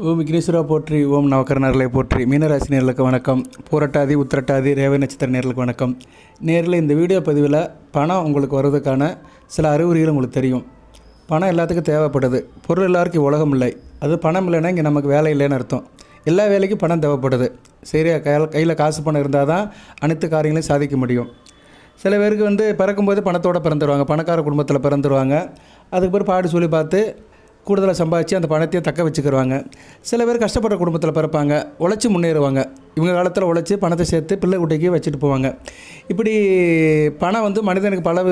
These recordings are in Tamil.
ஓம் விக்னேஸ்வரா போற்றி, ஓம் நவக்கரனர்களை போற்றி. மீனராசி நேர்களுக்கு வணக்கம். பூரட்டாதி, உத்திரட்டாதி, ரேவதி நட்சத்திர நேர்களுக்கு வணக்கம். நேரில் இந்த வீடியோ பதிவில் பணம் உங்களுக்கு வர்றதுக்கான சில அறிகுறிகள் உங்களுக்கு தெரியும். பணம் எல்லாத்துக்கும் தேவைப்படுது. பொருள் எல்லாருக்கும் உலகம் இல்லை. அது பணம் இல்லைன்னா இங்கே நமக்கு வேலை இல்லைன்னு அர்த்தம். எல்லா வேலைக்கும் பணம் தேவைப்படுது. சரியா, கையில் காசு பணம் இருந்தால் தான் அனைத்து காரியங்களையும் சாதிக்க முடியும். சில பேருக்கு பிறக்கும்போது பணத்தோடு பிறந்துடுவாங்க, பணக்கார குடும்பத்தில் பிறந்துடுவாங்க. அதுக்கு பிறகு பாடு சொல்லி பார்த்து கூடுதலாக சம்பாதிச்சு அந்த பணத்தையும் தக்க வச்சுக்கிடுவாங்க. சில பேர் கஷ்டப்படுற குடும்பத்தில் பிறப்பாங்க, உழைச்சி முன்னேறுவாங்க. இவங்க காலத்தில் உழைச்சி பணத்தை சேர்த்து பிள்ளை குட்டிக்கு வச்சுட்டு போவாங்க. இப்படி பணம் மனிதனுக்கு பல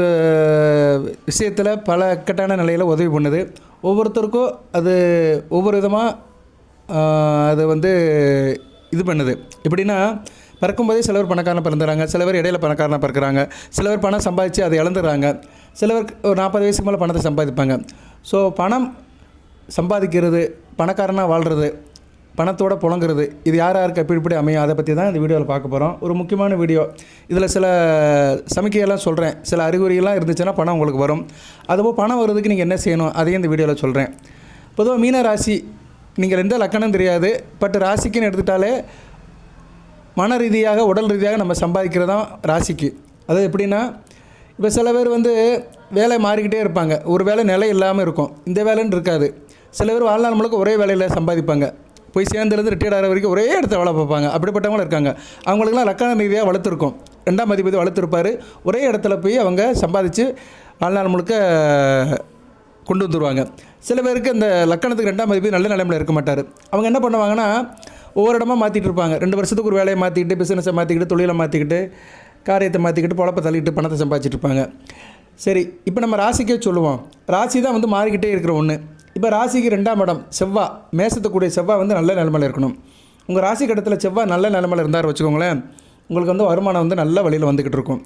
விஷயத்தில் பல இக்கட்டான நிலையில் உதவி பண்ணுது. ஒவ்வொருத்தருக்கும் அது ஒவ்வொரு விதமாக அது இது பண்ணுது. எப்படின்னா, பிறக்கும்போதே சில பேர் பணக்காரனாக பிறந்துடுறாங்க, சில பேர் இடையில பணக்காரனாக பிறக்கிறாங்க, சில பேர் பணம் சம்பாதிச்சு அதை இழந்துடுறாங்க, சில பேர் ஒரு 40 வயசுக்கு மேலே பணத்தை சம்பாதிப்பாங்க. ஸோ பணம் சம்பாதிக்கிறது, பணக்காரனாக வாழ்கிறது, பணத்தோடு புழங்குறது, இது யார் யாருக்கு எப்படி அமையும், அதை பற்றி தான் இந்த வீடியோவில் பார்க்க போகிறோம். ஒரு முக்கியமான வீடியோ. இதில் சில சமிக்கையெல்லாம் சொல்கிறேன். சில அறிகுறியெல்லாம் இருந்துச்சுன்னா பணம் உங்களுக்கு வரும். அதுபோல் பணம் வருவதுக்கு நீங்கள் என்ன செய்யணும் அதையும் இந்த வீடியோவில் சொல்கிறேன். பொதுவாக மீன ராசி, நீங்கள் எந்த லக்கணம் தெரியாது, பட் ராசிக்குன்னு எடுத்துட்டாலே மன ரீதியாக உடல் ரீதியாக நம்ம சம்பாதிக்கிறது தான் ராசிக்கு. அது எப்படின்னா, இப்போ சில பேர் வேலை மாறிக்கிட்டே இருப்பாங்க. ஒரு வேலை நிலை இல்லாமல் இருக்கும், இந்த வேலைன்னு இருக்காது. சில பேர் வாழ்நாள் முழுக்க ஒரே வேலையில் சம்பாதிப்பாங்க. போய் சேர்ந்துலேருந்து ரிட்டையர்ட் ஆகிற வரைக்கும் ஒரே இடத்துல வேலை பார்ப்பாங்க. அப்படிப்பட்டவங்களும் இருக்காங்க. அவங்களுக்குலாம் லக்கண ரீதியாக வளர்த்துருக்கும். 2ஆம் அதிபதி வளர்த்துருப்பார். ஒரே இடத்துல போய் அவங்க சம்பாதிச்சு வாழ்நாள் முழுக்க கொண்டு வந்துடுவாங்க. சில பேருக்கு இந்த லக்கணத்துக்கு 2ஆம் அதிபதி நல்ல நிலைமையில் இருக்க மாட்டார். அவங்க என்ன பண்ணுவாங்கன்னா, ஒவ்வொரு இடமா மாற்றிட்டு இருப்பாங்க. 2 வருஷத்துக்கு ஒரு வேலையை மாற்றிக்கிட்டு, பிஸ்னஸை மாற்றிக்கிட்டு, தொழிலை மாற்றிக்கிட்டு, காரியத்தை மாற்றிக்கிட்டு, பொழப்பை தள்ளிட்டு பணத்தை சம்பாதிச்சிட்டு இருப்பாங்க. சரி, இப்போ நம்ம ராசிக்கே சொல்லுவோம். ராசி தான் மாறிக்கிட்டே இருக்கிற ஒன்று. இப்போ ராசிக்கு 2ஆம் இடம் செவ்வாய், மேசத்துக்குரிய செவ்வாய் நல்ல நிலைமையில் இருக்கணும். உங்கள் ராசி கட்டத்தில் செவ்வாய் நல்ல நிலைமையில் இருந்தார் வச்சுக்கோங்களேன், உங்களுக்கு வருமானம் நல்ல வழியில் வந்துக்கிட்டு இருக்கும்.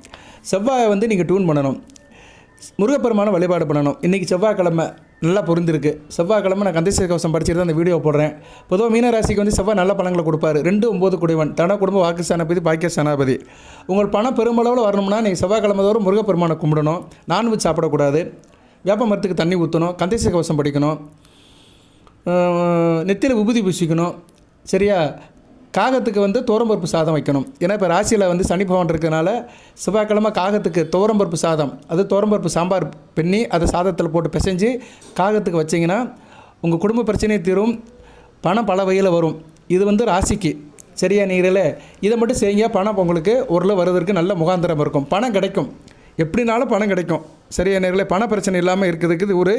செவ்வாயை நீங்கள் டியூன் பண்ணணும். முருகப்பெருமான வழிபாடு பண்ணணும். இன்றைக்கி செவ்வாய்க்கிழமை நல்லா பொருந்திருக்கு. செவ்வாய்க்கிழமை நான் கந்தசேகர கவசம் படிச்சுட்டு தான் அந்த வீடியோ போடுறேன். பொதுவாக மீனராசிக்கு செவ்வாய் நல்ல பலன்களை கொடுப்பாரு. 2, 9 குடைவன், தன குடும்ப வாக்கு ஸ்தானாபதி, பாக்கிய ஸ்தானாபதி. உங்கள் பணம் பெருமளவில் வரணும்னா நீங்கள் செவ்வாய்க்கிழமை தோறும் முருகப்பெருமானை கும்பிடணும். நான்வெஜ் சாப்பிடக்கூடாது, வேப்ப மரத்துக்கு தண்ணி ஊற்றணும், கந்தசேகர கவசம் படிக்கணும், நெத்தியில் விபூதி பூசிக்கணும். சரியா, காகத்துக்கு துவரம்பருப்பு சாதம் வைக்கணும். ஏன்னா இப்போ ராசியில் சனி பகவான் இருக்கிறதுனால செவ்வாய்க்கிழமை காகத்துக்கு துவரம்பருப்பு சாதம், அது துவரம்பருப்பு சாம்பார் பண்ணி அதை சாதத்தில் போட்டு பிசைஞ்சு காகத்துக்கு வச்சிங்கன்னா உங்கள் குடும்ப பிரச்சனையை தீரும், பணம் பல வகையில் வரும். இது ராசிக்கு. சரியா நீங்களே இதை மட்டும் செய்யுங்க. பணம் உங்களுக்கு ஓரளவு வருவதற்கு நல்ல முகாந்திரம் இருக்கும். பணம் கிடைக்கும், எப்படினாலும் பணம் கிடைக்கும். சரியா நேர்களே, பண பிரச்சனை இல்லாமல் இருக்கிறதுக்கு இது ஒரு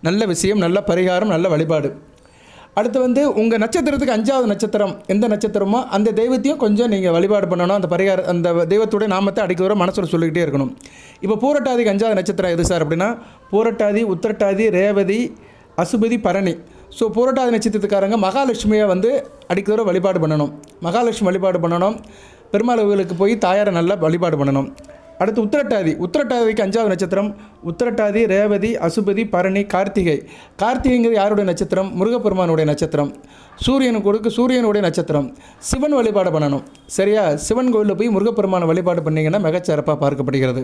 நல்ல விஷயம், நல்ல பரிகாரம், நல்ல வழிபாடு. அடுத்து உங்கள் நட்சத்திரத்துக்கு 5ஆவது நட்சத்திரம் எந்த நட்சத்திரமோ அந்த தெய்வத்தையும் கொஞ்சம் நீங்கள் வழிபாடு பண்ணணும். அந்த பரிகாரம், அந்த தெய்வத்துடைய நாமத்தை அடிக்க வர மனசில் சொல்லிக்கிட்டே இருக்கணும். இப்போ பூரட்டாதிக்கு 5ஆவது நட்சத்திரம் எது சார் அப்படின்னா, பூரட்டாதி, உத்திரட்டாதி, ரேவதி, அசுபதி, பரணி. ஸோ பூரட்டாதி நட்சத்திரத்துக்காரங்க மகாலட்சுமியை அடிக்க வர வழிபாடு பண்ணணும். மகாலட்சுமி வழிபாடு பண்ணணும். பெருமாள் கோவிலுக்கு போய் தாயாரை நல்லா வழிபாடு பண்ணணும். அடுத்து உத்திரட்டாதிக்கு 5ஆவது நட்சத்திரம் உத்திரட்டாதி, ரேவதி, அசுபதி, பரணி, கார்த்திகை. கார்த்திகைங்கிறது யாருடைய நட்சத்திரம்? முருகப்பெருமானுடைய நட்சத்திரம். சூரியனுடைய நட்சத்திரம். சிவன் வழிபாடு பண்ணணும். சரியா, சிவன் கோவிலில் போய் முருகப்பெருமான வழிபாடு பண்ணிங்கன்னா மிகச்சிறப்பாக பார்க்கப்படுகிறது.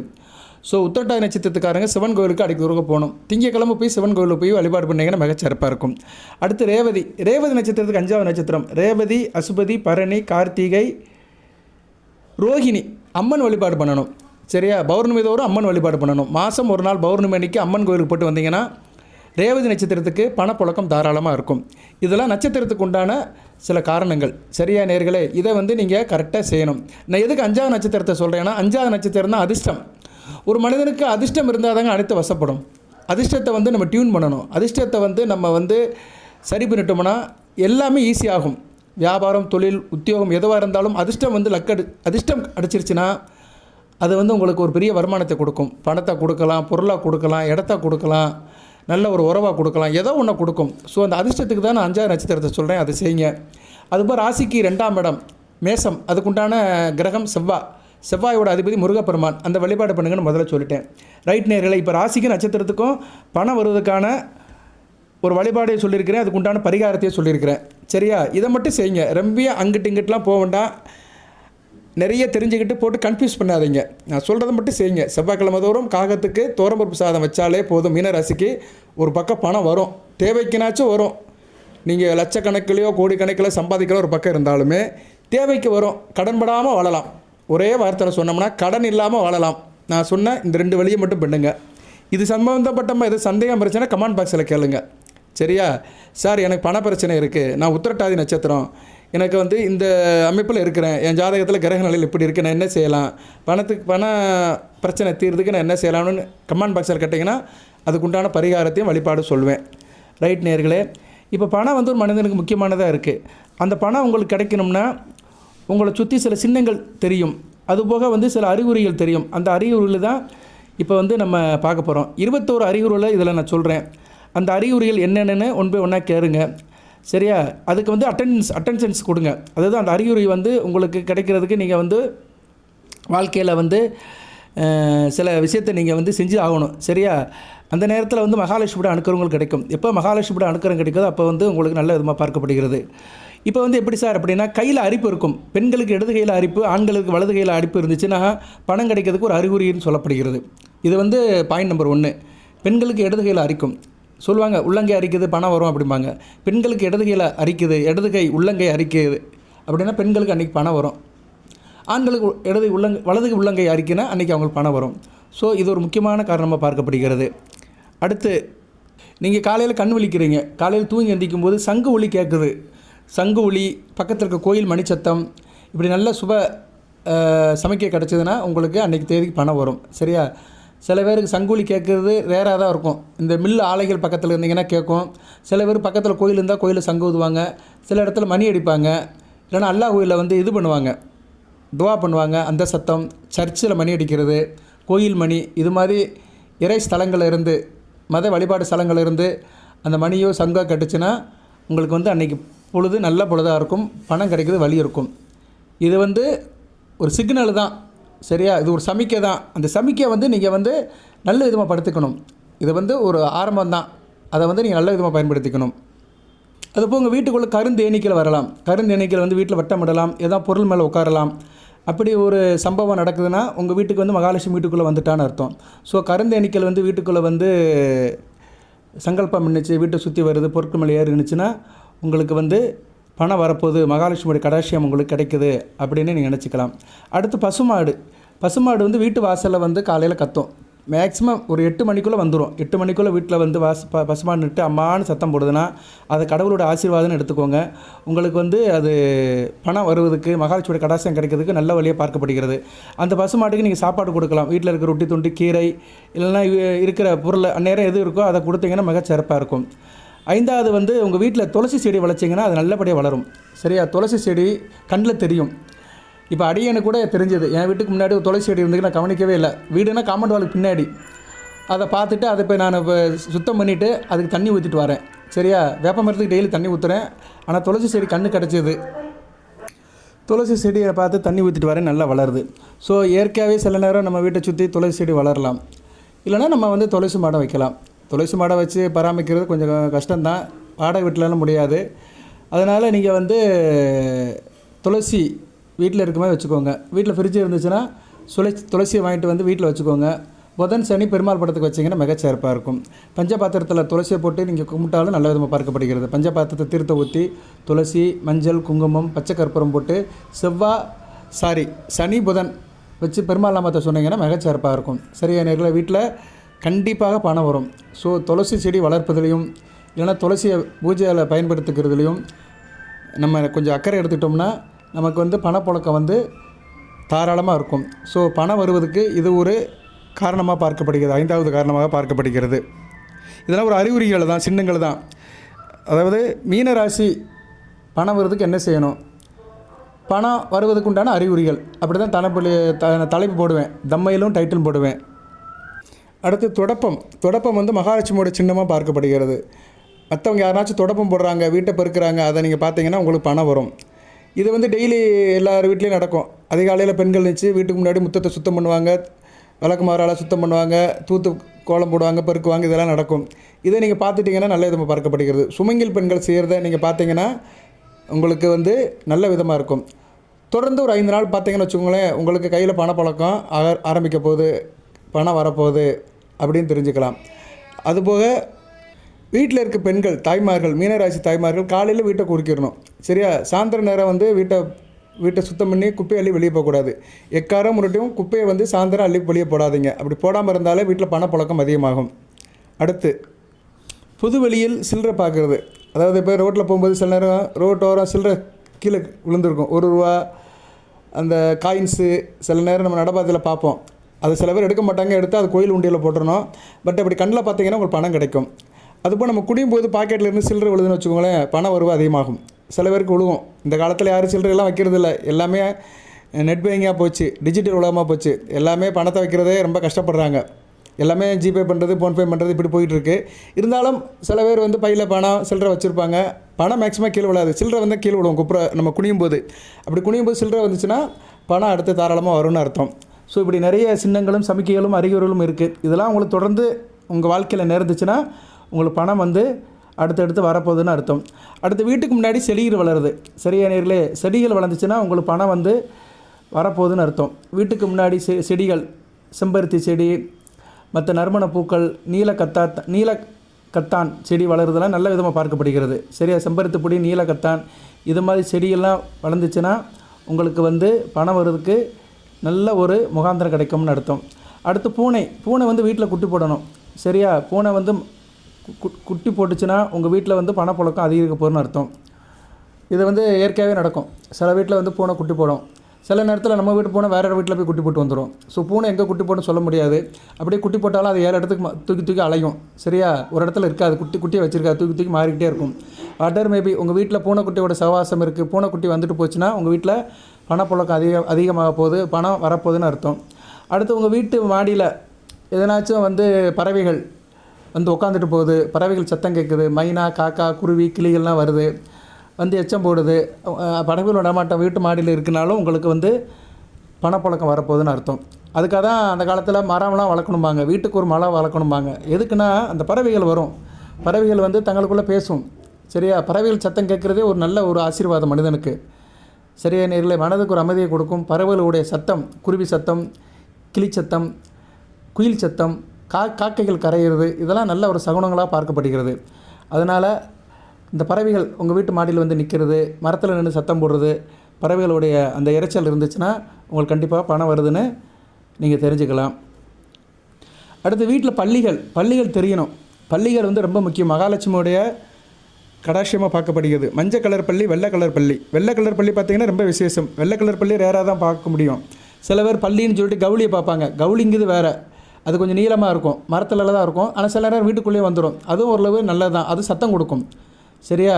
ஸோ உத்திரட்டாதி நட்சத்திரத்துக்காரங்க சிவன் கோவிலுக்கு அடிக்க போகணும். திங்கக்கிழமை போய் சிவன் கோவிலில் போய் வழிபாடு பண்ணிங்கன்னா மிகச்சிறப்பாக இருக்கும். அடுத்து ரேவதி நட்சத்திரத்துக்கு 5ஆவது நட்சத்திரம் ரேவதி, அசுபதி, பரணி, கார்த்திகை, ரோஹிணி. அம்மன் வழிபாடு பண்ணணும். சரியா, பௌர்ணமி தோறும் அம்மன் வழிபாடு பண்ணணும். மாதம் ஒரு நாள் பௌர்ணமி அன்னைக்கு அம்மன் கோவிலுக்கு போட்டு வந்தீங்கன்னா ரேவதி நட்சத்திரத்துக்கு பணப்புழக்கம் தாராளமாக இருக்கும். இதெல்லாம் நட்சத்திரத்துக்கு உண்டான சில காரணங்கள். சரியா நேர்களே, இதை நீங்கள் கரெக்டாக செய்யணும். நான் எதுக்கு 5ஆவது நட்சத்திரத்தை சொல்கிறேன்னா, 5ஆவது நட்சத்திரம் தான் அதிர்ஷ்டம். ஒரு மனிதனுக்கு அதிர்ஷ்டம் இருந்தால் தாங்க அனைத்து வசப்படும். அதிர்ஷ்டத்தை நம்ம டியூன் பண்ணணும். அதிர்ஷ்டத்தை நம்ம சரி பண்ணிட்டோம்னா எல்லாமே ஈஸியாகும். வியாபாரம், தொழில், உத்தியோகம் எதுவாக இருந்தாலும் அதிர்ஷ்டம் அதிர்ஷ்டம் அடிச்சிருச்சுன்னா அது உங்களுக்கு ஒரு பெரிய வருமானத்தை கொடுக்கும். பணத்தை கொடுக்கலாம், பொருளாக கொடுக்கலாம், இடத்த கொடுக்கலாம், நல்ல ஒரு உறவாக கொடுக்கலாம், ஏதோ ஒன்று கொடுக்கும். ஸோ அந்த அதிர்ஷ்டத்துக்கு தான் நான் 5ஆவது நட்சத்திரத்தை சொல்கிறேன், அதை செய்யுங்க. அதுபோல் ராசிக்கு 2ஆம் இடம் மேசம், அதுக்குண்டான கிரகம் செவ்வாயோட அதிபதி முருகப்பெருமான். அந்த வழிபாடு பண்ணுங்கன்னு முதல்ல சொல்லிட்டேன். ரைட் நேர்களை, இப்போ ராசிக்கு நட்சத்திரத்துக்கும் பணம் வருவதற்கான ஒரு வழிபாடையை சொல்லியிருக்கிறேன், அதுக்குண்டான பரிகாரத்தையும் சொல்லியிருக்கிறேன். சரியா, இதை மட்டும் செய்யுங்க. ரொம்ப அங்கிட்டு இங்கிட்டலாம் போக வேண்டாம். நிறைய தெரிஞ்சுக்கிட்டு போட்டு கன்ஃபியூஸ் பண்ணாதீங்க. நான் சொல்கிறத மட்டும் செய்யுங்க. செவ்வாய்க்கிழமை தோறும் காகத்துக்கு துவரம்பருப்பு சாதம் வச்சாலே போதும். மீனராசிக்கு ஒரு பக்கம் பணம் வரும், தேவைக்குனாச்சும் வரும். நீங்கள் லட்சக்கணக்கிலையோ கோடிக்கணக்கில் சம்பாதிக்கிற ஒரு பக்கம் இருந்தாலுமே தேவைக்கு வரும். கடன்படாமல் வாழலாம். ஒரே வார்த்தையில் சொன்னோம்னா கடன் இல்லாமல் வாழலாம். நான் சொன்ன இந்த 2 வழியை மட்டும் பண்ணுங்க. இது சம்பந்தப்பட்ட எது சந்தேகம் பிரச்சனை கமெண்ட் பாக்ஸில் கேளுங்க. சரியா? சார் எனக்கு பண பிரச்சனை இருக்குது, நான் உத்திரட்டாதி நட்சத்திரம், எனக்கு இந்த அமைப்பில் இருக்கிறேன், என் ஜாதகத்தில் கிரக நிலையில் இப்படி இருக்குது, நான் என்ன செய்யலாம், பண பிரச்சனை தீர்றதுக்கு நான் என்ன செய்யலாம்னு கமெண்ட் பாக்ஸில் கேட்டிங்கன்னா அதுக்குண்டான பரிகாரத்தையும் வழிபாடு சொல்லுவேன். ரைட் நேயர்களே, இப்போ பணம் ஒரு மனிதனுக்கு முக்கியமானதாக இருக்குது. அந்த பணம் உங்களுக்கு கிடைக்கணும்னா உங்களை சுற்றி சில சின்னங்கள் தெரியும், அதுபோக சில அறிகுறிகள் தெரியும். அந்த அறிகுறிகள் தான் இப்போ நம்ம பார்க்க போகிறோம். 21 அறிகுறிகளை இதில் நான் சொல்கிறேன். அந்த அறிகுறிகள் என்னென்னு ஒன் பை ஒன்றா கேளுங்க. சரியா? அதுக்கு அட்டென்ஷன்ஸ் கொடுங்க. அதாவது அந்த அறிகுறி உங்களுக்கு கிடைக்கிறதுக்கு நீங்கள் வாழ்க்கையில் சில விஷயத்தை நீங்கள் செஞ்சு ஆகணும். சரியா? அந்த நேரத்தில் மகாலட்சுமியோட அனுக்கிரகங்கள் கிடைக்கும். எப்போ மகாலட்சுமியோட அனுக்கிரகம் கிடைக்குதோ அப்போ உங்களுக்கு நல்ல விதமாக பார்க்கப்படுகிறது. இப்போ எப்படி சார் அப்படின்னா, கையில் அரிப்பு இருக்கும். பெண்களுக்கு இடது கையில் அரிப்பு, ஆண்களுக்கு வலது கையில் அரிப்பு இருந்துச்சுன்னா பணம் கிடைக்கிறதுக்கு ஒரு அறிகுறின்னு சொல்லப்படுகிறது. இது பாயிண்ட் நம்பர் 1. பெண்களுக்கு இடது கையில் அரிக்கும் சொல்லுவாங்க, உள்ளங்கை அரிக்குது பணம் வரும் அப்படிம்பாங்க. பெண்களுக்கு இடது கையில் அரிக்குது, இடது கை உள்ளங்கை அரிக்குது அப்படின்னா பெண்களுக்கு அன்றைக்கி பணம் வரும். ஆண்களுக்கு வலது உள்ளங்கை அரிக்குன்னா அன்றைக்கி அவங்களுக்கு பணம் வரும். ஸோ இது ஒரு முக்கியமான காரணமாக பார்க்கப்படுகிறது. அடுத்து, நீங்கள் காலையில் கண் விழிக்கிறீங்க, காலையில் தூங்கி எந்திக்கும் போது சங்கு ஒலி கேட்குது. சங்கு ஒலி, பக்கத்தில் இருக்க கோயில் மணிச்சத்தம், இப்படி நல்ல சமைக்க கிடச்சிதுன்னா உங்களுக்கு அன்றைக்கி தேதிக்கு பணம் வரும். சரியா? சில பேருக்கு சங்குலி கேட்குறது ரேராக தான் இருக்கும். இந்த மில் ஆலைகள் பக்கத்தில் இருந்தீங்கன்னா கேட்கும். சில பேர் பக்கத்தில் கோயில் இருந்தால் கோயிலில் சங்கு ஊதுவாங்க. சில இடத்துல மணி அடிப்பாங்க. இல்லைனா அல்லாஹ் கோயிலில் இது பண்ணுவாங்க, துவா பண்ணுவாங்க. அந்த சத்தம், சர்ச்சில் மணி அடிக்கிறது, கோயில் மணி, இது மாதிரி இறை ஸ்தலங்களில் இருந்து, மத வழிபாடு ஸ்தலங்களில் இருந்து அந்த மணியோ சங்கோ கட்டுச்சுன்னா உங்களுக்கு அன்றைக்கி பொழுது நல்ல பொழுதாக இருக்கும், பணம் கிடைக்கிறது வழி இருக்கும். இது ஒரு சிக்னல் தான். சரியா? இது ஒரு சமிக்கை தான். அந்த சமிக்கை நீங்கள் நல்ல விதமாக படுத்திக்கணும். இது ஒரு ஆரம்பம் தான். அதை நீங்கள் நல்ல விதமாக பயன்படுத்திக்கணும். அதுபோல் உங்கள் வீட்டுக்குள்ளே கருந்தேனீக்கள் வரலாம். கருந்தேனீக்கள் வீட்டில் வட்டமிடலாம், ஏதாவது பொருள் மேலே உட்காரலாம். அப்படி ஒரு சம்பவம் நடக்குதுன்னா உங்கள் வீட்டுக்கு மகாலட்சுமி வீட்டுக்குள்ளே வந்துட்டான்னு அர்த்தம். ஸோ கருந்தேனீக்கள் வீட்டுக்குள்ளே சங்கல்பம் நின்றுச்சு, வீட்டை சுற்றி வருது, பொருட்கள் மேலே ஏறி நின்றுச்சுன்னா உங்களுக்கு பணம் வரப்போகுது, மகாலட்சுமியோட கடாட்சியம் உங்களுக்கு கிடைக்குது அப்படின்னு நீங்கள் நினச்சிக்கலாம். அடுத்து பசுமாடு வீட்டு வாசலில் காலையில் கத்தும். மேக்ஸிமம் ஒரு 8 மணிக்குள்ளே வந்துடும். 8 மணிக்குள்ளே வீட்டில் பசுமாடு நிட்டு அம்மானு சத்தம் போடுதுன்னா அது கடவுளோட ஆசீர்வாதம்னு எடுத்துக்கோங்க. உங்களுக்கு அது பணம் வருவதுக்கு, மகாலட்சுமியோட கடாட்சியம் கிடைக்கிறதுக்கு நல்ல வழியாக பார்க்கப்படுகிறது. அந்த பசுமாட்டுக்கு நீங்கள் சாப்பாடு கொடுக்கலாம். வீட்டில் இருக்கிற ரொட்டி துண்டு, கீரை, இல்லைன்னா இருக்கிற பொருள் அந்நேரம் எது இருக்கோ அதை கொடுத்தீங்கன்னா மிகச்சிறப்பாக இருக்கும். 5வது உங்கள் வீட்டில் துளசி செடி வளர்ச்சிங்கன்னா அது நல்லபடியாக வளரும். சரியா? துளசி செடி கண்ணில் தெரியும். இப்போ அடியனு கூட தெரிஞ்சது, என் வீட்டுக்கு முன்னாடி ஒரு துளசி செடி இருந்துக்கு நான் கவனிக்கவே இல்லை. வீடுனா காம்பவுண்ட் வாலுக்கு பின்னாடி. அதை பார்த்துட்டு அதை இப்போ நான் சுத்தம் பண்ணிவிட்டு அதுக்கு தண்ணி ஊற்றிட்டு வரேன். சரியா? வேப்ப மரத்துக்கு டெய்லி தண்ணி ஊற்றுறேன். ஆனால் துளசி செடி கண்ணு கிடச்சிது. துளசி செடியை பார்த்து தண்ணி ஊற்றிட்டு வரேன், நல்லா வளருது. ஸோ இயற்கையாகவே சில நேரம் நம்ம வீட்டை சுற்றி துளசி செடி வளரலாம். இல்லைனா நம்ம துளசி மாடம் வைக்கலாம். துளசி மாடம் வச்சு பராமரிக்கிறது கொஞ்சம் கஷ்டம்தான், வாடகை வீட்டிலலாம் முடியாது. அதனால் நீங்கள் துளசி வீட்டில் இருக்க மாதிரி வச்சுக்கோங்க. வீட்டில் ஃப்ரிட்ஜ் இருந்துச்சுன்னா துளசியை வாங்கிட்டு வீட்டில் வச்சுக்கோங்க. புதன் சனி பெருமாள் படத்துக்கு வச்சிங்கன்னா மிகச்சிறப்பாக இருக்கும். பஞ்சபாத்திரத்தில் துளசியை போட்டு நீங்கள் கும்பிட்டாலும் நல்ல விதமாக பார்க்கப்படுகிறது. பஞ்சபாத்திரத்தை தீர்த்த ஊற்றி துளசி, மஞ்சள், குங்குமம், பச்சை கற்பூரம் போட்டு சனி புதன் வச்சு பெருமாள் நாமத்தை சொன்னீங்கன்னா மிகச்சிறப்பாக இருக்கும். சரியா நேரத்தில் வீட்டில் கண்டிப்பாக பணம் வரும். ஸோ துளசி செடி வளர்ப்பதிலையும் இல்லைனா துளசியை பூஜையில் பயன்படுத்திக்கிறதுலையும் நம்ம கொஞ்சம் அக்கறை எடுத்துக்கிட்டோம்னா நமக்கு பணப்புழக்கம் தாராளமாக இருக்கும். ஸோ பணம் வருவதுக்கு இது ஒரு காரணமாக பார்க்கப்படுகிறது, 5வது காரணமாக பார்க்கப்படுகிறது. இதெல்லாம் ஒரு அறிகுறிகள் தான், சின்னங்கள் தான். அதாவது மீனராசி பணம் வருவதுக்கு என்ன செய்யணும், பணம் வருவதுக்கு உண்டான அறிகுறிகள், அப்படி தான் தலைப்பு போடுவேன், தம்மையிலும் டைட்டில் போடுவேன். அடுத்து தொடப்பம் மகாலட்சுமியோட சின்னமாக பார்க்கப்படுகிறது. மற்றவங்க யாராச்சும் தொடப்பம் போடுறாங்க, வீட்டை பெருக்கிறாங்க, அதை நீங்கள் பார்த்தீங்கன்னா உங்களுக்கு பணம் வரும். இது டெய்லி எல்லார் வீட்லேயும் நடக்கும். அதிகாலையில் பெண்கள் நினச்சி வீட்டுக்கு முன்னாடி முத்தத்தை சுத்தம் பண்ணுவாங்க, விளக்கு மாறால் சுத்தம் பண்ணுவாங்க, தூத்து கோலம் போடுவாங்க, பெருக்குவாங்க, இதெல்லாம் நடக்கும். இதை நீங்கள் பார்த்துட்டிங்கன்னா நல்ல விதமாக பார்க்கப்படுகிறது. சுமங்கல் பெண்கள் செய்கிறத நீங்கள் பார்த்தீங்கன்னா உங்களுக்கு நல்ல விதமாக இருக்கும். தொடர்ந்து ஒரு 5 நாள் பார்த்தீங்கன்னு வச்சுக்கோங்களேன், உங்களுக்கு கையில் பணப்பழக்கம் ஆரம்பிக்க போகுது, பணம் வரப்போகுது அப்படின்னு தெரிஞ்சுக்கலாம். அதுபோக வீட்டில் இருக்க பெண்கள் தாய்மார்கள் மீனராசி தாய்மார்கள் காலையில் வீட்டை குறிக்கிடணும். சரியா? சாயந்தர நேரம் வந்து வீட்டை சுத்தம் பண்ணி குப்பையை அள்ளி வெளியே போகக்கூடாது. எக்காரம் முரட்டும் குப்பையை வந்து சாயந்தரம் அள்ளி வெளியே போடாதீங்க. அப்படி போடாமல் இருந்தாலே வீட்டில் பணப்புழக்கம் அதிகமாகும். அடுத்து பொது வெளியில் சில்லறை பார்க்குறது. அதாவது இப்போ ரோட்டில் போகும்போது சில நேரம் ரோட்டோரம் சில்லறை கீழே விழுந்திருக்கும். ₹1 அந்த காயின்ஸு சில நேரம் நம்ம நடப்பாதையில் பார்ப்போம். அது சில பேர் எடுக்க மாட்டாங்க, எடுத்து அது கோயில் உண்டியில் போட்டுறணும். பட் அப்படி கண்ணில் பார்த்தீங்கன்னா உங்களுக்கு பணம் கிடைக்கும். அதுபோல் நம்ம குடியும் போது பாக்கெட்டில் இருந்து சில்லறை விழுதுன்னு வச்சுக்கோங்களேன், பண வரவு அதிகமாகும். சில பேருக்கு விழுவும். இந்த காலத்தில் யாரும் சில்லறையெல்லாம் வைக்கிறது இல்லை. எல்லாமே நெட் பேங்கிங்காக போச்சு, டிஜிட்டல் உலகமாக போச்சு. எல்லாமே பணத்தை வைக்கிறதே ரொம்ப கஷ்டப்படுறாங்க. எல்லாமே ஜிபே பண்ணுறது, ஃபோன்பே பண்ணுறது இப்படி போயிட்டுருக்கு. இருந்தாலும் சில பேர் வந்து பையில் பணம் சில்லறை வச்சுருப்பாங்க. பணம் மேக்ஸிமம் கீழே விழாது, சில்லறை வந்து கீழே விழுவும். நம்ம குனியும் போது அப்படி குனியும் போது சில்லறை வந்துச்சுன்னா பணம் அடுத்து தாராளமாக வரும்னு அர்த்தம். ஸோ இப்படி நிறைய சின்னங்களும் சமிக்கைகளும் அறிகுறிகளும் இருக்குது. இதெல்லாம் உங்களுக்கு தொடர்ந்து உங்கள் வாழ்க்கையில் நேர்ந்துச்சுன்னா உங்களுக்கு பணம் வந்து அடுத்தடுத்து வரப்போகுதுன்னு அர்த்தம். அடுத்து வீட்டுக்கு முன்னாடி செடிகள் வளருது. சரியா நேர்களே? செடிகள் வளர்ந்துச்சுன்னா உங்களுக்கு பணம் வந்து வரப்போகுதுன்னு அர்த்தம். வீட்டுக்கு முன்னாடி செடிகள், செம்பருத்தி செடி, மற்ற நறுமண பூக்கள், நீலக்கத்தான் செடி வளருதெல்லாம் நல்ல விதமாக பார்க்கப்படுகிறது. சரியா? செம்பருத்தி பொடி, நீலக்கத்தான் இது மாதிரி செடியெல்லாம் வளர்ந்துச்சுன்னா உங்களுக்கு வந்து பணம் வர்றதுக்கு நல்ல ஒரு முகாந்திரம் கிடைக்கும்னு அர்த்தம். அடுத்து பூனை வந்து வீட்டில் குட்டி போடணும். சரியா? பூனை வந்து குட்டி போட்டுச்சுன்னா உங்கள் வீட்டில் வந்து பணப்புழக்கம் அதிகரிக்க போகிறன்னு அர்த்தம். இது வந்து இயற்கையாகவே நடக்கும். சில வீட்டில் வந்து பூனை குட்டி போடும். சில நேரத்தில் நம்ம வீட்டு பூனை வேறு வீட்டில் போய் குட்டி போட்டு வந்துடும். ஸோ பூனை எங்கே குட்டி போட்டுன்னு சொல்ல முடியாது. அப்படியே குட்டி போட்டாலும் அது 7 இடத்துக்கு தூக்கி அலையும். சரியா? ஒரு இடத்துல இருக்காது, குட்டியை வச்சுருக்காது, தூக்கி மாறிக்கிட்டே இருக்கும். வாட்டர் மேபி உங்கள் வீட்டில் பூனைக்குட்டியோட சவாசம் இருக்குது, பூனைக்குட்டி வந்துட்டு போச்சுன்னா உங்கள் வீட்டில் பணப்புழக்கம் அதிகமாக போகுது, பணம் வரப்போகுதுன்னு அர்த்தம். அடுத்து உங்கள் வீட்டு மாடியில் எதனாச்சும் வந்து பறவைகள் வந்து உட்காந்துட்டு போகுது, பறவைகள் சத்தம் கேட்குது, மைனா, காக்கா, குருவி, கிளிகள்லாம் வருது, வந்து எச்சம் போடுது, பறவைகள் நடமாட்டம் வீட்டு மாடியில் இருக்குனாலும் உங்களுக்கு வந்து பணப்புழக்கம் வரப்போகுதுன்னு அர்த்தம். அதுக்காக தான் அந்த காலத்தில் மரம்லாம் வளர்க்கணும்பாங்க, வீட்டுக்கு ஒரு மரம் வளர்க்கணும்பாங்க. எதுக்குன்னா அந்த பறவைகள் வரும், பறவைகள் வந்து தங்களுக்குள்ளே பேசும். சரியா? பறவைகள் சத்தம் கேட்குறதே ஒரு நல்ல ஒரு ஆசீர்வாதம் மனிதனுக்கு. சரியா நேர்களே? மனதுக்கு ஒரு அமைதியை கொடுக்கும். பறவைகளுடைய சத்தம், குருவி சத்தம், கிளி சத்தம், குயில் சத்தம், காக்கைகள் கரையிறது, இதெல்லாம் நல்ல ஒரு சகுனங்களாக பார்க்கப்படுகிறது. அதனால் இந்த பறவைகள் உங்கள் வீட்டு மாடியில் வந்து நிற்கிறது, மரத்தில் நின்று சத்தம் போடுறது, பறவைகளுடைய அந்த இரைச்சல் இருந்துச்சுன்னா உங்களுக்கு கண்டிப்பாக பணம் வருதுன்னு நீங்கள் தெரிஞ்சுக்கலாம். அடுத்து வீட்டில் பள்ளிகள் தெரியணும். பள்ளிகள் வந்து ரொம்ப முக்கியம். மகாலட்சுமியுடைய கடாட்சியமாக பார்க்கப்படுகிறது. மஞ்சள் கலர் பள்ளி, வெள்ளை கலர் பள்ளி. வெள்ளை கலர் பள்ளி பார்த்திங்கன்னா ரொம்ப விசேஷம். வெள்ளை கலர் பள்ளி ரேராக தான் பார்க்க முடியும். சில பேர் பள்ளின்னு சொல்லிட்டு கவுளியை பார்ப்பாங்க. கவுளிங்கிறது வேறு, அது கொஞ்சம் நீளமாக இருக்கும், மரத்தில் தான் இருக்கும். ஆனால் சில நேரம் வீட்டுக்குள்ளேயே வந்துடும். அதுவும் ஓரளவு நல்லது தான், அது சத்தம் கொடுக்கும். சரியா?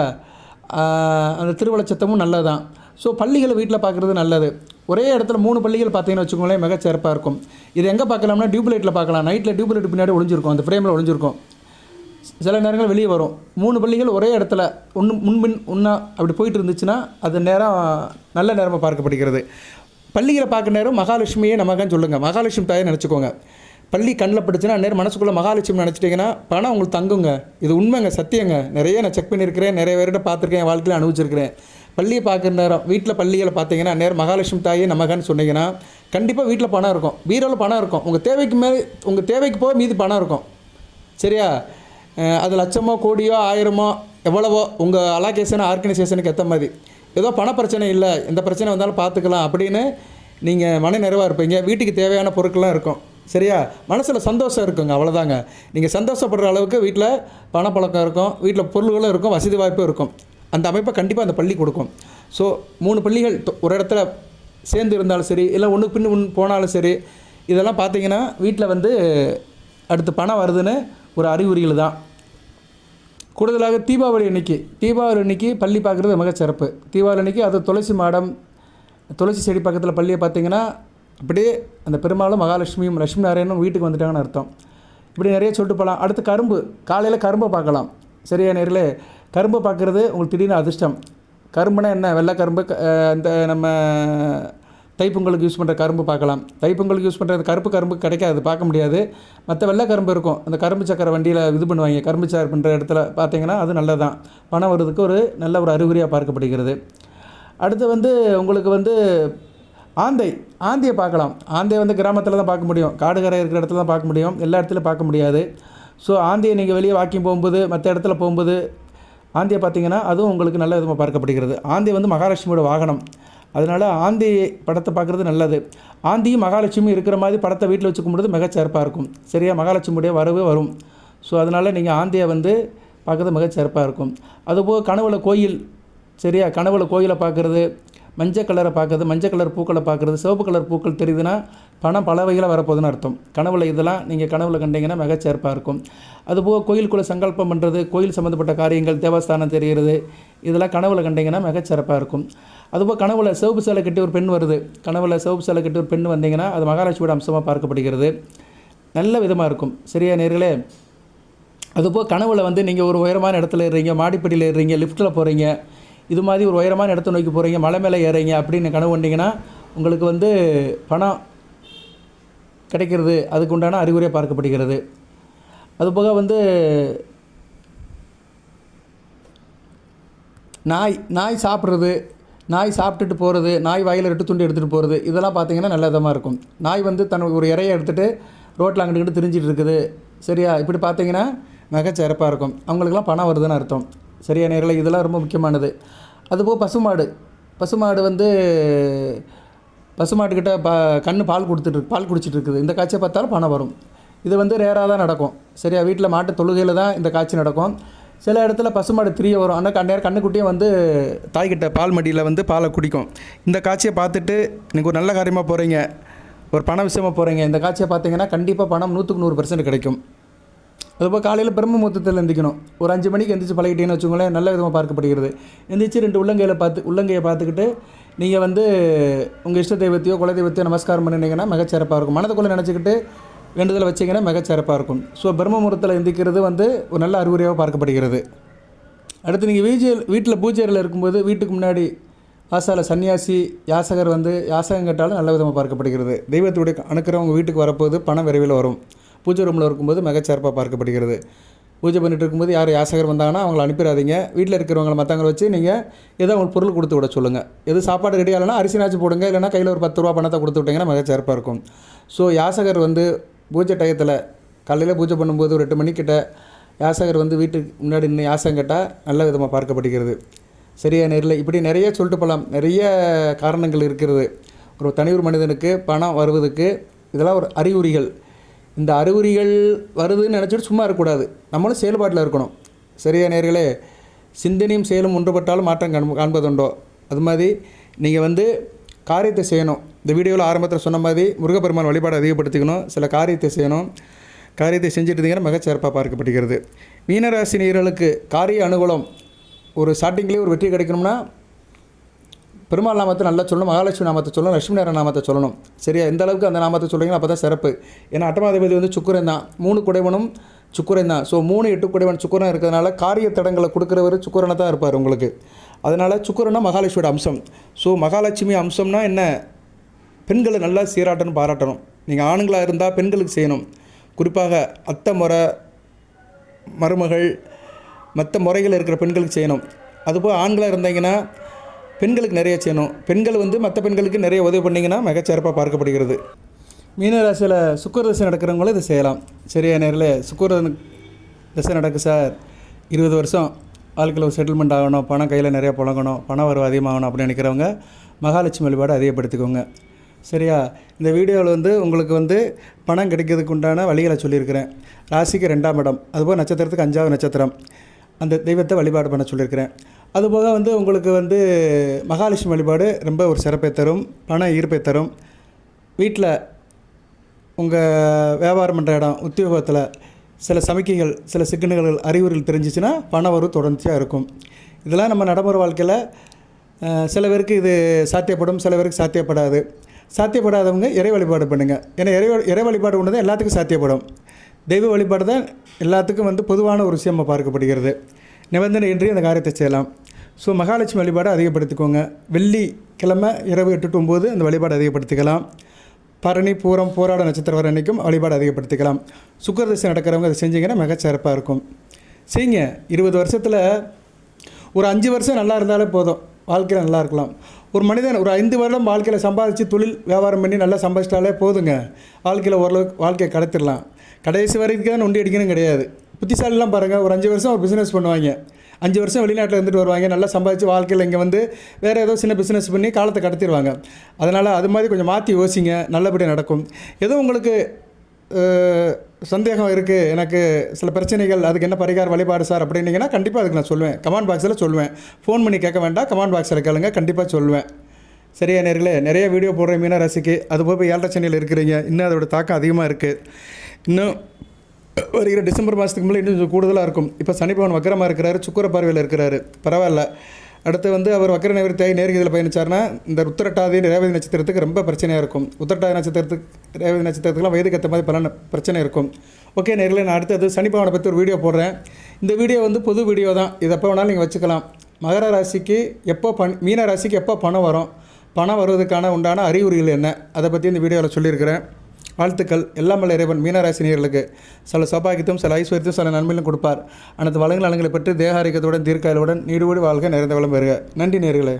அந்த திருவள்ள சத்தமும் நல்லது தான். ஸோ பள்ளிகளை வீட்டில் பார்க்குறது நல்லது. ஒரே இடத்துல 3 பள்ளிகள் பார்த்தீங்கன்னு வச்சுக்கோங்களேன், மிகச்சிறப்பாக இருக்கும். இது எங்கே பார்க்கலாம்னா டியூப்லைட்டில் பார்க்கலாம். நைட்டில் டியூப்லைட் பின்னாடி ஒளிஞ்சிருக்கும், அந்த ஃப்ரேமில் ஒளிஞ்சிருக்கும். சில நேரங்கள் வெளியே வரும். 3 பள்ளிகள் ஒரே இடத்துல முன்பின் ஒன்றா அப்படி போயிட்டு இருந்துச்சுன்னா அது நேரம் நல்ல நேரமாக பார்க்கப்படுகிறது. பள்ளிகளை பார்க்குற நேரம் மகாலட்சுமியே நமக்கான்னு சொல்லுங்கள், மகாலட்சுமி தாயை நினச்சிக்கோங்க. பள்ளி கண்ணில் பட்டுச்சுன்னா நேரம் மனசுக்குள்ளே மகாலட்சுமி நினச்சிட்டிங்கன்னா பணம் உங்களுக்கு தங்குங்க. இது உண்மைங்க, சத்தியங்க. நிறைய நான் செக் பண்ணியிருக்கிறேன், நிறைய பேர்கிட்ட பார்த்துருக்கேன், என் வாழ்க்கையில் அனுபவிச்சிருக்கிறேன். பள்ளியை பார்க்குற நேரம் வீட்டில் பள்ளிகளை பார்த்தீங்கன்னா நேரம் மகாலட்சுமி தாயே நமக்கான்னு சொன்னீங்கன்னா கண்டிப்பாக வீட்டில் பணம் இருக்கும், பீரோவில் பணம் இருக்கும். உங்கள் தேவைக்கு போக மீதி பணம் இருக்கும். சரியா? அது லட்சமோ கோடியோ ஆயிரமோ எவ்வளவோ உங்கள் அலோகேஷன் ஆர்கனைசேஷனுக்கு ஏற்ற மாதிரி. ஏதோ பண பிரச்சனை இல்லை, எந்த பிரச்சனை வந்தாலும் பார்த்துக்கலாம் அப்படின்னு நீங்கள் மன நிறைவாக இருப்பீங்க. வீட்டுக்கு தேவையான பொருட்கள்லாம் இருக்கும். சரியா? மனசில் சந்தோஷம் இருக்குங்க, அவ்வளோதாங்க. நீங்கள் சந்தோஷப்படுற அளவுக்கு வீட்டில் பணப்பழக்கம் இருக்கும், வீட்டில் பொருள்களும் இருக்கும், வசதி வாய்ப்பும் இருக்கும். அந்த அமைப்பை கண்டிப்பாக அந்த பள்ளி கொடுக்கும். ஸோ 3 பள்ளிகள் ஒரு இடத்துல சேர்ந்து இருந்தாலும் சரி, இல்லை ஒன்றுக்கு பின் போனாலும் சரி, இதெல்லாம் பார்த்தீங்கன்னா வீட்டில் வந்து அடுத்து பணம் வருதுன்னு ஒரு அறிகுறிகள் தான். கூடுதலாக தீபாவளி அன்னைக்கு பள்ளி பார்க்குறது மிக சிறப்பு. தீபாவளி அன்னைக்கு அது துளசி மாடம், துளசி செடி பக்கத்தில் பள்ளியை பார்த்தீங்கன்னா அப்படியே அந்த பெருமாளும் மகாலட்சுமியும் லட்சுமி நாராயணனும் வீட்டுக்கு வந்துட்டாங்கன்னு அர்த்தம். இப்படி நிறைய சொல்லிட்டு போகலாம். அடுத்து காலையில் கரும்பை பார்க்கலாம். சரியா நேர்களே? கரும்பை பார்க்குறது உங்களுக்கு திடீர்னு அதிர்ஷ்டம். கரும்புனா என்ன? வெள்ளை கரும்பு, இந்த நம்ம தைப்பொங்கலுக்கு யூஸ் பண்ணுற கரும்பு பார்க்கலாம். தைப்பொங்கலுக்கு யூஸ் பண்ணுற கருப்பு கரும்பு கிடைக்காது, பார்க்க முடியாது. மற்ற வெள்ளை கரும்பு இருக்கும், அந்த கரும்பு சக்கரை வண்டியில் இது பண்ணுவாங்க, கரும்பு சாறு பண்ணுற இடத்துல பார்த்தீங்கன்னா அது நல்லது தான். பணம் வருவதுக்கு ஒரு நல்ல ஒரு அறிகுறியாக பார்க்கப்படுகிறது. அடுத்து வந்து உங்களுக்கு வந்து ஆந்தையை பார்க்கலாம். ஆந்தையை வந்து கிராமத்தில் தான் பார்க்க முடியும், காடு கரை இருக்கிற இடத்துல தான் பார்க்க முடியும், எல்லா இடத்துலையும் பார்க்க முடியாது. ஸோ ஆந்தியை நீங்கள் வெளியே வாக்கிங் போகும்போது மற்ற இடத்துல போகும்போது ஆந்தியை பார்த்தீங்கன்னா அதுவும் உங்களுக்கு நல்ல விதமாக பார்க்கப்படுகிறது. ஆந்தி வந்து மகாலட்சுமியோட வாகனம். அதனால் ஆந்தி படத்தை பார்க்குறது நல்லது. ஆந்தியும் மகாலட்சுமி இருக்கிற மாதிரி படத்தை வீட்டில் வச்சு கும்பிடுறது மிகச்சிறப்பாக இருக்கும். சரியா, மகாலட்சுமியுடைய வரவு வரும். ஸோ அதனால் நீங்கள் ஆந்தியை வந்து பார்க்குறது மிகச்சிறப்பாக இருக்கும். அதுபோக கனவுல கோயில், சரியா, கனவுல கோயிலை பார்க்குறது, மஞ்சள் கலரை பார்க்குறது, மஞ்சள் கலர் பூக்களை பார்க்குறது, சிவப்பு கலர் பூக்கள் தெரியுதுன்னா பணம் பல வகையில் வரப்போகுதுன்னு அர்த்தம். கனவுல இதெல்லாம் நீங்கள் கனவுல கண்டிங்கன்னா மிகச்சிறப்பாக இருக்கும். அதுபோக கோயிலுக்குள்ளே சங்கல்பம் பண்ணுறது, கோயில் சம்மந்தப்பட்ட காரியங்கள், தேவஸ்தானம் தெரிகிறது, இதெல்லாம் கனவுல கண்டிங்கன்னா மிகச்சிறப்பாக இருக்கும். அதுபோக கனவுல சிவப்பு சேலை கட்டி ஒரு பெண் வருது, கனவுல சிவப்பு சேலை கட்டி ஒரு பெண் வந்தீங்கன்னா அது மகாலட்சுமியோட அம்சமாக பார்க்கப்படுகிறது. நல்ல விதமாக இருக்கும். சரியா நேர்களே. அதுபோக கனவுல வந்து நீங்கள் ஒரு உயரமான இடத்துல ஏறுறீங்க, மாடிப்படியில் ஏறுறீங்க, லிஃப்ட்டில் போகிறீங்க, இது மாதிரி ஒரு உயரமான இடத்த நோக்கி போகிறீங்க, மலை மேலே ஏறீங்க அப்படின்னு கனவு வந்தீங்கன்னா உங்களுக்கு வந்து பணம் கிடைக்கிறது அதுக்கு உண்டான அறிகுறியாக பார்க்கப்படுகிறது. அதுபோக வந்து நாய் சாப்பிட்றது, நாய் சாப்பிட்டுட்டு போகிறது, நாய் வாயில் 2 துண்டு எடுத்துகிட்டு போகிறது, இதெல்லாம் பார்த்திங்கன்னா நல்ல விதமாக இருக்கும். நாய் வந்து தனக்கு ஒரு இறையை எடுத்துகிட்டு ரோட்டில் அங்கிட்டு திரிஞ்சிட்டு இருக்குது. சரியா, இப்படி பார்த்தீங்கன்னா மிகச்சிறப்பாக இருக்கும். அவங்களுக்கெல்லாம் பணம் வருதுன்னு அர்த்தம். சரியா நேரில், இதெல்லாம் ரொம்ப முக்கியமானது. அதுபோக பசுமாடு வந்து பசுமாட்டுக்கிட்ட கன்று பால் குடிச்சிட்டு இருக்குது. இந்த காட்சியை பார்த்தாலும் பணம் வரும். இது வந்து ரேராக தான் நடக்கும். சரியா, வீட்டில் மாட்டு தொழுகையில் தான் இந்த காட்சி நடக்கும். சில இடத்துல பசுமாடு திரிய வரும். ஆனால் கண்ணுக்குட்டியும் வந்து தாய்கிட்ட பால் மடியில் வந்து பாலை குடிக்கும். இந்த காட்சியை பார்த்துட்டு நீங்கள் ஒரு நல்ல காரியமாக போகிறீங்க, ஒரு பண விஷயமாக போகிறீங்க, இந்த காட்சியை பார்த்தீங்கன்னா கண்டிப்பாக பணம் 100க்கு 100% கிடைக்கும். அதுபோல் காலையில் பிரம்ம முகூர்த்தத்தில் எந்திக்கணும். ஒரு 5 மணிக்கு எந்திரிச்சு பழகிட்டீங்கன்னு வச்சுக்கோங்களேன், நல்ல விதமாக பார்க்கப்படுகிறது. எந்திரிச்சு 2 உள்ளங்கையை பார்த்துக்கிட்டு நீங்கள் வந்து உங்கள் இஷ்ட தெய்வத்தையோ குல தெய்வத்தையோ நமஸ்காரம் பண்ணினீங்கன்னா மிகச்சிறப்பாக இருக்கும். மனதுக்குள்ளே நினச்சிக்கிட்டு வேண்டுதலை வச்சிங்கன்னா மிகச்சிறப்பாக இருக்கும். ஸோ பிரம்ம முகூர்த்தத்தில் எந்திக்கிறது வந்து ஒரு நல்ல அறிகுறியாக பார்க்கப்படுகிறது. அடுத்து நீங்கள் வீட்டில் பூஜை அறையில் இருக்கும்போது வீட்டுக்கு முன்னாடி வாசால சன்னியாசி யாசகர் வந்து யாசகம் கேட்டாலும் நல்ல விதமாக பார்க்கப்படுகிறது. தெய்வத்துடைய அனுக்கிறவங்க வீட்டுக்கு வரப்போது பணம் விரைவில் வரும். பூஜை ரூமில் இருக்கும்போது மிகச்சிறப்பாக பார்க்கப்படுகிறது. பூஜை பண்ணிட்டு இருக்கும்போது யார் யாசகர் வந்தாங்கன்னா அவங்கள அனுப்பிடாதீங்க. வீட்டில் இருக்கிறவங்களை மற்றவங்களை வச்சு நீங்கள் ஏதோ உங்களுக்கு பொருள் கொடுத்து விட சொல்லுங்கள். எது சாப்பாடு ரெடி ஆகலைன்னா அரிசினாச்சு போடுங்க, இல்லைனா கையில் ஒரு 10 ரூபா பணத்தை கொடுத்து விட்டிங்கன்னா மிகச்சிறப்பாக இருக்கும். ஸோ யாசகர் வந்து பூஜை டயத்தில் காலையில் பூஜை பண்ணும்போது ஒரு 8 மணிக்கிட்ட யாசகர் வந்து வீட்டுக்கு முன்னாடி இன்னும் யாசகம் கேட்டால் நல்ல விதமாக பார்க்கப்படுகிறது. சரியா நேரில், இப்படி நிறைய சொல்லிட்டு போகலாம். நிறைய காரணங்கள் இருக்கிறது ஒரு தனியூர் மனிதனுக்கு பணம் வருவதுக்கு. இதெல்லாம் ஒரு அறிகுறிகள். இந்த அறிகுறிகள் வருதுன்னு நினச்சிட்டு சும்மா இருக்கக்கூடாது, நம்மளும் செயல்பாட்டில் இருக்கணும். சரியா நேர்களே, சிந்தனையும் செயலும் ஒன்றுபட்டாலும் மாற்றம் காண்பதுண்டோ, அது மாதிரி நீங்கள் வந்து காரியத்தை செய்யணும். இந்த வீடியோவில் ஆரம்பத்தில் சொன்ன மாதிரி முருகப்பெருமான் வழிபாடு அதிகப்படுத்திக்கணும், சில காரியத்தை செய்யணும். காரியத்தை செஞ்சுட்டு இருந்தீங்கன்னா மிகச்சிறப்பாக பார்க்கப்படுகிறது. மீனராசி நேயர்களுக்கு காரிய அனுகூலம். ஒரு ஸ்டார்டிங்லேயே ஒரு வெற்றி கிடைக்கணும்னா பெருமாள் நாமத்தை நல்லா சொல்லணும், மகாலட்சுமி நாமத்தை சொல்லணும், லட்சுமி நாராயண நாமத்தை சொல்லணும். சரியா, எந்த அளவுக்கு அந்த நாமத்தை சொல்கிறீங்களோ அப்போ தான் சிறப்பு. ஏன்னா அட்டமாதிபதி வந்து சுக்கிரன் தான், 3 குடைவனும் சுக்கிரன் தான். ஸோ 3 8 குடைவன் சுக்கிரன் இருக்கிறதுனால காரிய தடங்களை கொடுக்குறவர் சுக்கிரனை தான் இருப்பார் உங்களுக்கு. அதனால் சுக்கிரனா மகாலட்சுமியோட அம்சம். ஸோ மகாலட்சுமி அம்சம்னா என்ன, பெண்களை நல்லா சீராட்டணும், பாராட்டணும். நீங்கள் ஆணுங்களாக இருந்தால் பெண்களுக்கு செய்யணும். குறிப்பாக அத்தை முறை, மருமகள், மற்ற முறைகள் இருக்கிற பெண்களுக்கு செய்யணும். அதுபோல் ஆண்களாக இருந்தீங்கன்னா பெண்களுக்கு நிறைய செய்யணும். பெண்கள் வந்து மற்ற பெண்களுக்கு நிறைய உதவி பண்ணிங்கன்னா மிகச்சிறப்பாக பார்க்கப்படுகிறது. மீனராசியில் சுக்கிர தசை நடக்கிறவங்களும் இதை செய்யலாம். சரியா நேரில், சுக்கிர தசை நடக்கு சார், 20 வருஷம் வாழ்க்கையில் ஒரு செட்டில்மெண்ட் ஆகணும், பணம் கையில் நிறையா புழங்கணும், பணம் வரவு அதிகமாகணும் அப்படின்னு நினைக்கிறவங்க மகாலட்சுமி வழிபாடு அதிகப்படுத்திக்கோங்க. சரியா, இந்த வீடியோவில் வந்து உங்களுக்கு வந்து பணம் கிடைக்கிறதுக்கு உண்டான வழிகளை சொல்லியிருக்கிறேன். ராசிக்கு 2ஆம் இடம், அதுபோல் நட்சத்திரத்துக்கு 5வது நட்சத்திரம், அந்த தெய்வத்தை வழிபாடு பண்ண சொல்லியிருக்கிறேன். அதுபோக வந்து உங்களுக்கு வந்து மகாலட்சுமி வழிபாடு ரொம்ப ஒரு சிறப்பை தரும், பண ஈர்ப்பை தரும். வீட்டில் உங்கள் வியாபாரம் பண்ணுற இடம், உத்தியோகத்தில் சில சமிக்கைகள், சில சிக்கல்கள், அறிகுறிகள் தெரிஞ்சிச்சுன்னா பண வரவு தொடர்ச்சியாக இருக்கும். இதெல்லாம் நம்ம நடைமுறை வாழ்க்கையில் சில பேருக்கு இது சாத்தியப்படும், சில பேருக்கு சாத்தியப்படாது. சாத்தியப்படாதவங்க இறை வழிபாடு பண்ணுங்கள். ஏன்னா இறை வழிபாடு ஒன்று தான் எல்லாத்துக்கும் சாத்தியப்படும். தெய்வ வழிபாடு தான் எல்லாத்துக்கும் வந்து பொதுவான ஒரு விஷயமாக பார்க்கப்படுகிறது. நிபந்தனை இன்றி அந்த காரியத்தை செய்யலாம். ஸோ மகாலட்சுமி வழிபாடு அதிகப்படுத்திக்கோங்க. வெள்ளிக்கிழமை இரவு 8 to 9 அந்த வழிபாடு அதிகப்படுத்திக்கலாம். பரணி, பூரம், போராட நட்சத்திரம் வர அன்றைக்கும் வழிபாடு அதிகப்படுத்திக்கலாம். சுக்கிர தசை நடக்கிறவங்க அதை செஞ்சிங்கன்னா மிகச்சிறப்பாக இருக்கும். செய்யுங்க. 20 வருஷத்தில் ஒரு 5 வருஷம் நல்லா இருந்தாலே போதும், வாழ்க்கையில் நல்லா இருக்கலாம். ஒரு மனிதன் ஒரு 5 வருடம் வாழ்க்கையில் சம்பாதிச்சு தொழில் வியாபாரம் பண்ணி நல்லா சம்பாதிச்சிட்டாலே போதுங்க, வாழ்க்கையில் ஓரளவுக்கு வாழ்க்கையை கடத்திடலாம். கடைசி வரைக்கும் தான் நொண்டி அடிக்கணும் கிடையாது. புத்திசாலிலாம் பாருங்கள், ஒரு 5 வருஷம் ஒரு பிஸ்னஸ் பண்ணுவாங்க, 5 வருஷம் வெளிநாட்டில் இருந்துட்டு வருவாங்க, நல்லா சம்பாதிச்சு வாழ்க்கையில் இங்கே வந்து வேறு ஏதோ சின்ன பிஸ்னஸ் பண்ணி காலத்தை கடத்திடுவாங்க. அதனால் அது மாதிரி கொஞ்சம் மாற்றி யோசிங்க, நல்லபடியாக நடக்கும். ஏதோ உங்களுக்கு சந்தேகம் இருக்குது, எனக்கு சில பிரச்சனைகள், அதுக்கு என்ன பரிகார வழிபாடு சார் அப்படின்னீங்கன்னா கண்டிப்பாக அதுக்கு நான் சொல்லுவேன், கமெண்ட் பாக்ஸில் சொல்லுவேன். ஃபோன் பண்ணி கேட்க வேண்டாம், கமெண்ட் பாக்ஸில் கேளுங்க, கண்டிப்பாக சொல்லுவேன். சரியா நேர்களே, நிறைய வீடியோ போடுறேன் மீன ராசிக்கு. அதுபோக இப்போ 7.5 சனியில் இருக்கிறீங்க, இன்னும் அதோட தாக்கம் அதிகமாக இருக்குது. இன்னும் வருகிற டிசம்பர் மாதத்துக்கு மேலே இன்னும் கொஞ்சம் கூடுதலாக இருக்கும். இப்போ சனி பகவான் வக்கரமாக இருக்கிறாரு, சுக்கிர பார்வையில் இருக்கிறாரு, பரவாயில்ல. அடுத்து வந்து அவர் வக்கர நிவர்த்தியாகி நேர்கதியில் பயணிச்சார்னா இந்த உத்திரட்டாதி ரேவதி நட்சத்திரத்துக்கு ரொம்ப பிரச்சனையாக இருக்கும். உத்திரட்டாதி நட்சத்திரத்துக்கு ரேவதி நட்சத்திரத்துக்குலாம் வயதுக்கு ஏற்ற மாதிரி பல பிரச்சனை இருக்கும். ஓகே நேர்களே, நான் அடுத்தது சனி பகவானை பற்றி ஒரு வீடியோ போடுறேன். இந்த வீடியோ வந்து பொது வீடியோ தான், இது எப்போ வேணாலும் நீங்கள் வச்சுக்கலாம். மகர ராசிக்கு எப்போ மீன ராசிக்கு எப்போ பணம் வரும், பணம் வருவதற்கான உண்டான அறிகுறிகள் என்ன, அதை பற்றி இந்த வீடியோவில் சொல்லியிருக்கிறேன். வாழ்த்துக்கள். எல்லாம் வல்ல இறைவன் மீனராசினியர்களுக்கு சில சௌபாகியத்தையும் சில ஐஸ்வர்யத்தையும் சில நன்மையிலும் கொடுப்பார். அனைத்து வளங்கள் நலங்களை பெற்று தேக ஆரோக்கியத்துடன் தீர்க்காயலுடன் நீடுவோடு வாழ்க, நிறைந்த வளம் பெறுக. நன்றி நேர்களே.